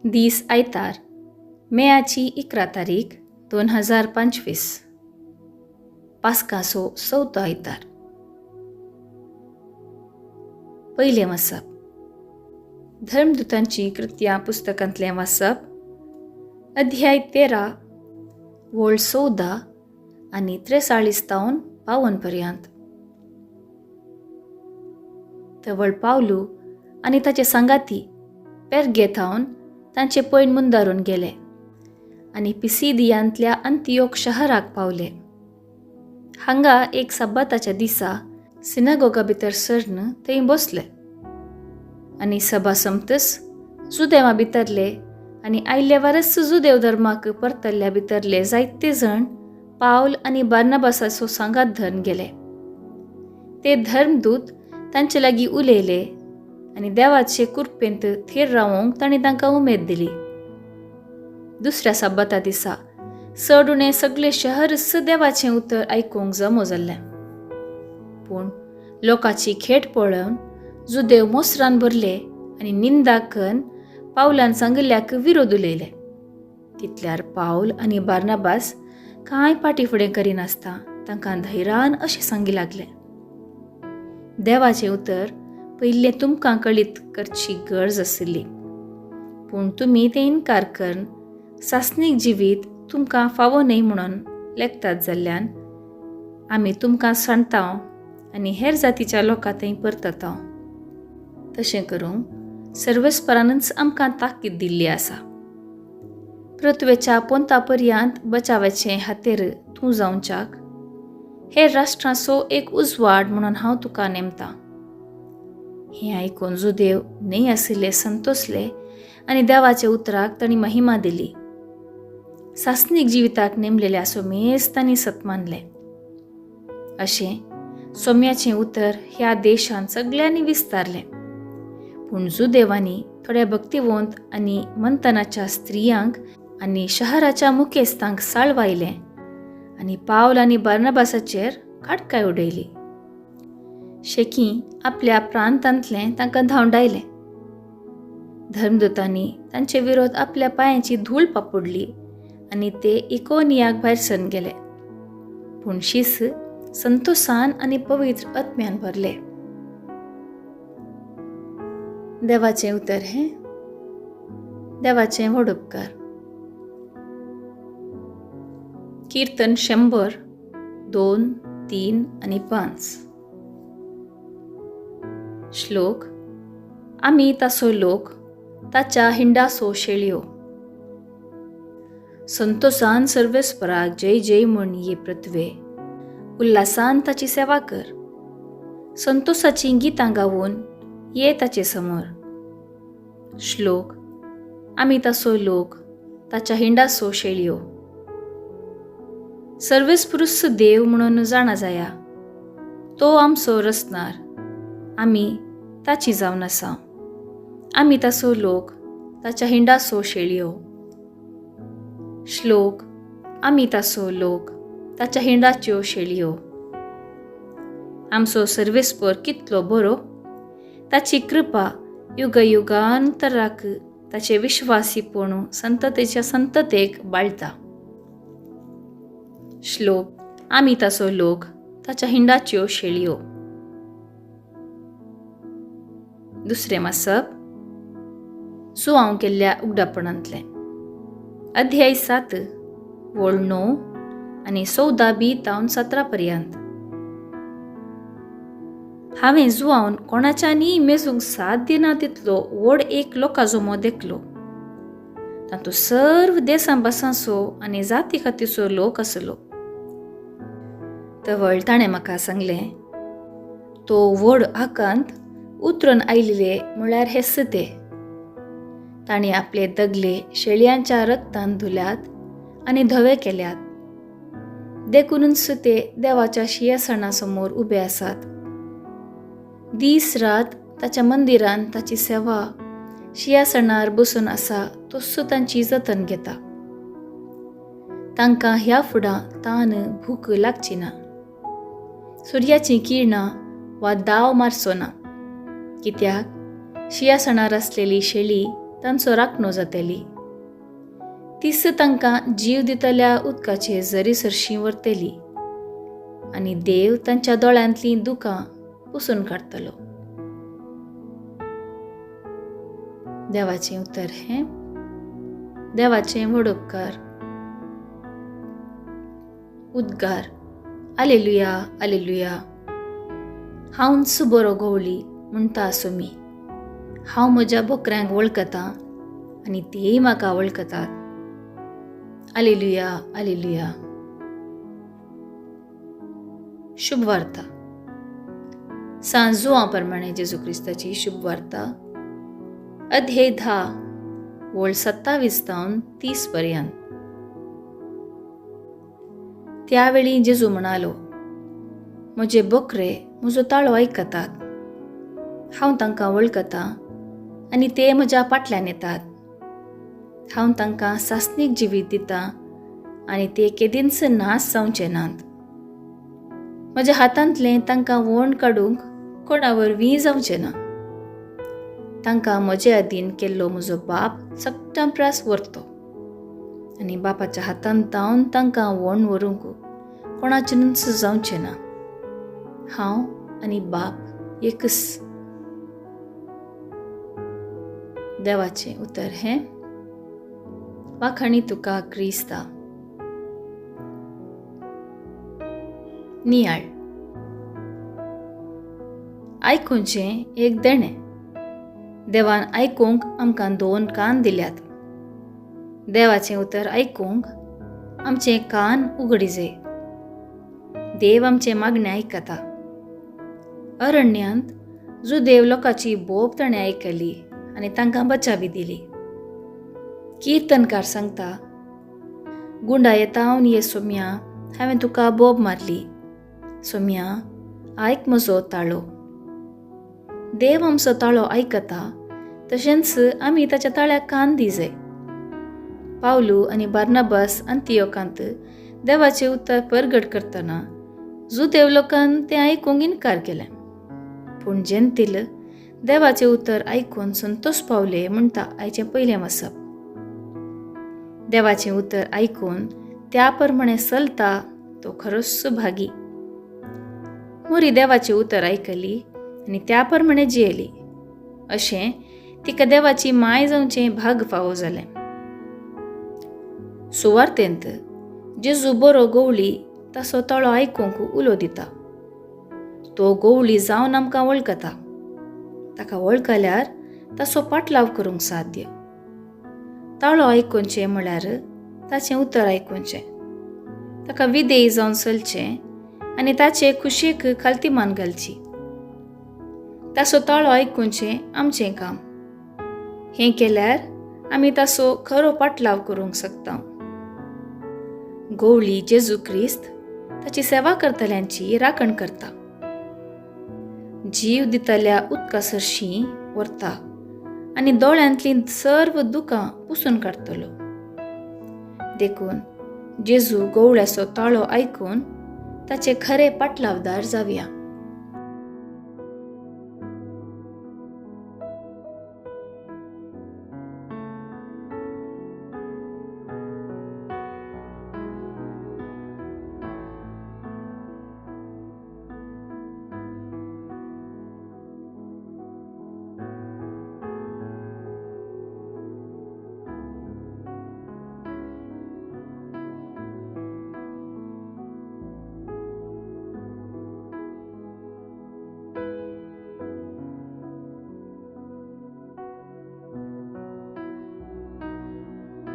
दीस आयतार मेयाची 11 तारीख 2025 पास्कासो 4थो आयतार. पयलें वाचप धर्मदूतांची कृत्यां पुस्तकांतलें वाचप अध्याय 13 वोळ 14 आनी 43 तावन 52 पर्यंत. तवळ पावलू आनी ताचे सांगाती पेर्गे थावन तांचे पयण मुंदारून गेले आनी पिसिदियांतल्या अंतियोक शहराक पावले. हांगा एक सब्बाताच्या दिसा सिनागोगा भितर सर्ण थंय बसले आनी सभा समतस जुदेवा भितरले आनी आयिल्ले वारस जुदेव धर्माक परतल्ल्या भितरले जायते जण पावल आनी बार्नबासाचो सांगात धरून गेले. ते धर्मदूत तांचे लागीं उलयले आनी देवाचे कृपेंत थीर रावंक तांणी तांकां उमेद दिली. दुसऱ्या सब्बाता दिसा चड उणें सगळे शहरच देवाचें उतर आयकूंक जमो जाल्लें. पूण लोकांची खेट पळोवन जुदेव मोसरान भरले आनी निंदा करून पावलान सांगिल्ल्याक विरोध उलयले. तितल्यार पावल आनी बार्नबास कांय फाटीफुडें करिनासता तांकां धैर्यान अशें सांगी लागलें, देवाचें उतर पयलें तुमकां कळीत करची गरज आशिल्ली, पूण तुमी तें इन्कार करून सासणीक जिवीत तुमकां फावो न्हय म्हणून लेखतात जाल्ल्यान आमी तुमकां सांडटाव आनी हेर जातीच्या लोकां थंय परतताव. तशें करूंक सर्वेस्परानच आमकां ताकीद दिल्ली आसा. पृथ्वेच्या पोंता पर्यंत बचावाचे हातेर तूं जावच्याक हेर राष्ट्रांचो एक उजवाड म्हणून हांव तुका नेमतां. हें आयकून जुदेव न्हय आशिल्ले संतोसले आनी देवाच्या उतराक तांणी महिमा दिली. सासणीक जिविताक नेमलेल्या सोमेस तांणी सत मानलें. अशें सोम्याचें उतर ह्या देशांत सगळ्यांनी विस्तारलें. पूण जुदेवांनी थोड्या भक्तिवंत आनी मंथनाच्या स्त्रियांक आनी शहराच्या मुखेस्तांक साळवायलें आनी पावल आनी बार्नबासाचेर खाडकाय उडयली. शेकी आपल्या प्रांतांतलें तांकां धांवडायलें. धर्मदूतांनी तांचे विरोध आपल्या पांयांची धूळ पापडली आनी ते इकोनियाक भायर सरून गेले. पूण शीस संतोषान आनी पवित्र आत्म्यान भरले. देवाचें उतर हें देवाचें व्हड उपकार. कीर्तन 100, 2, 3 आनी 5. श्लोक आमी ताचो लोक ताच्या हिंडासो शेळयो. संतोषान सर्वेस्पराक जय जय म्हण ये पृथ्वे, उल्हासान ताची सेवा कर. संतोषाची गितां गावून ये ताचे समोर. श्लोक आमी ताचो लोक ताच्या हिंडासो शेळयो. सर्वेस्पुरुष देव म्हणून जाणा जाया, तो आमचो रचणार, आमी ताची जावन आसा. आमी ताचो लोक ताच्या हिंडासो शेळयो. श्लोक आमी ताचो लोक ताच्या हिंडाच्यो शेळयो. आमचो सर्वेस्पर कितलो बरो, ताची कृपा युगयुगांतराक ताचे विश्वासीपणू संततेच्या संततेक बाळटा. श्लोक आमी ताचो लोक ताच्या हिंडाच्यो शेळयो. दुसरें वाचप सुवाव केल्ल्या उगडापणांतलें अध्याय 7 वोळ 9 आनी 14b तावन 17 पर्यंत. हांवें जुवावन कोणाच्यानी मेजूंक साध्य ना तितलो व्हड एक लोकाजोमो देखलो. तातूंत सर्व देसां भासांचो आनी जाती खातीचो लोक आसलो. तवळ ताणें म्हाका सांगलें, तो व्हड आकांत उतरून आयिल्ले म्हळ्यार हे सते. तांणी आपले दगले शेळयांच्या रक्तान धुल्यात आनी धवे केल्यात. देखूनच ते देवाच्या सिंहासनासमोर उबे आसात. दीस रात ताच्या मंदिरान ताची सेवा सिंहासनार बसून आसा तसो तांची जतन घेता. तांकां ह्या फुडां तान भूक लागची ना, सुर्याची किरणां वा दाव मारचो ना, कित्याक सिंहासनार आसलेली शेळी तांचो राखणो जातली. तीस तांकां जीव दितल्या उदकाचे जरी सरशी व्हरतली आनी देव तांच्या दोळ्यांतलीं दुकां पुसून काडटलो. देवाचें उतर हें. देवाचें व्हड उपकार. उद्गार. आलेलुया, आलेलुया. हांवच बरो गवळी म्हणटा आसूं मी. हांव म्हज्या बोकऱ्यांक वळखतां आनी तेय म्हाका वळखतात. आलेलुया, आलेलुया. शुभ वार्ता. सांजुआ प्रमाणे जेजू क्रिस्ताची शुभ वार्ता. अध्याय 10 वळ 27 तावन 30 पर्यंत. त्यावेळी जेजू म्हणालो, म्हजे बोकरे म्हजो ताळो आयकतात. हांव तांकां वळखतां आनी ते म्हज्या फाटल्यान येतात. हांव तांकां सासणीक जिवीत दितां आनी ते केदींच नास जावचे नात. म्हज्या हातांतलें तांकां वोंड काडूंक कोणा वरवीं जावचें ना. तांकां म्हजे अधीन केल्लो म्हजो बाप सक्टांप्रास व्हरतो आनी बापाच्या हातांत तावन तांकां वोंड व्हरूंक कोणाचेंच जावचें ना. हांव आनी बाप एकच. देवाचें उतर हें. वाखाणी तुका क्रिस्ता. नियाळ. आयकूंचें एक देणें. देवान आयकूंक आमकां 2 कान दिल्यात. देवाचें उतर आयकूंक आमचे कान उगडिजे. देव आमचे मागणे आयकता. अरण्यांत देव लोकाची बोब ताणें आयकली आनी तांकां बचावी दिली. कीर्तनकार सांगता, गुंडा येतावन ये सोम्या, हांवें तुका बोब मारली. सोम्या, आयक म्हजो ताळो. देव आमचो ताळो आयकता, तशेंच आमी ताच्या ताळ्याक कान दिजे. पावलू आनी बार्नाबास अंतियोकांत देवाचें उतर परगट करतना देव लोकान तें आयकूंक इन्कार केलें. पूण जेन्तील देवाचें उतर आयकून संतोश पावले म्हणटा आयचें पयलें वचप. देवाचें उतर आयकून त्या प्रमाणे चलता तो खरोच भागी. मोरी देवाचें उतर आयकली आनी त्या प्रमाणे जियेली. अशें तिका देवाची माय जावचें भाग फावो जालें. सुवार्तेंत जेजू बरो गवळी ताचो ताळो आयकूंक उलो दिता. तो गवळी जावन आमकां वळखता. ताका वळखल्यार ताचो पाटलाव करूंक साध्य. ताळो आयकूंचें म्हळ्यार ताचें उतर आयकूंचें. ताका विधेय जावन चलचें आनी ताचे खुशेक खालतीमान घालची. ताचो ताळो आयकूंचें आमचें काम. हें केल्यार आमी ताचो खरो पाटलाव करूंक शकता. गवळी जेजू क्रिस्त ताची सेवा करतल्यांची राखण करता. जीव दितल्या उदका सरशीं व्हरता आनी दोळ्यांतलीं सर्व दुकां पुसून काडटलो. देखून जेजू गवळ्याचो ताळो आयकून ताचे खरे पाटलावदार जावया.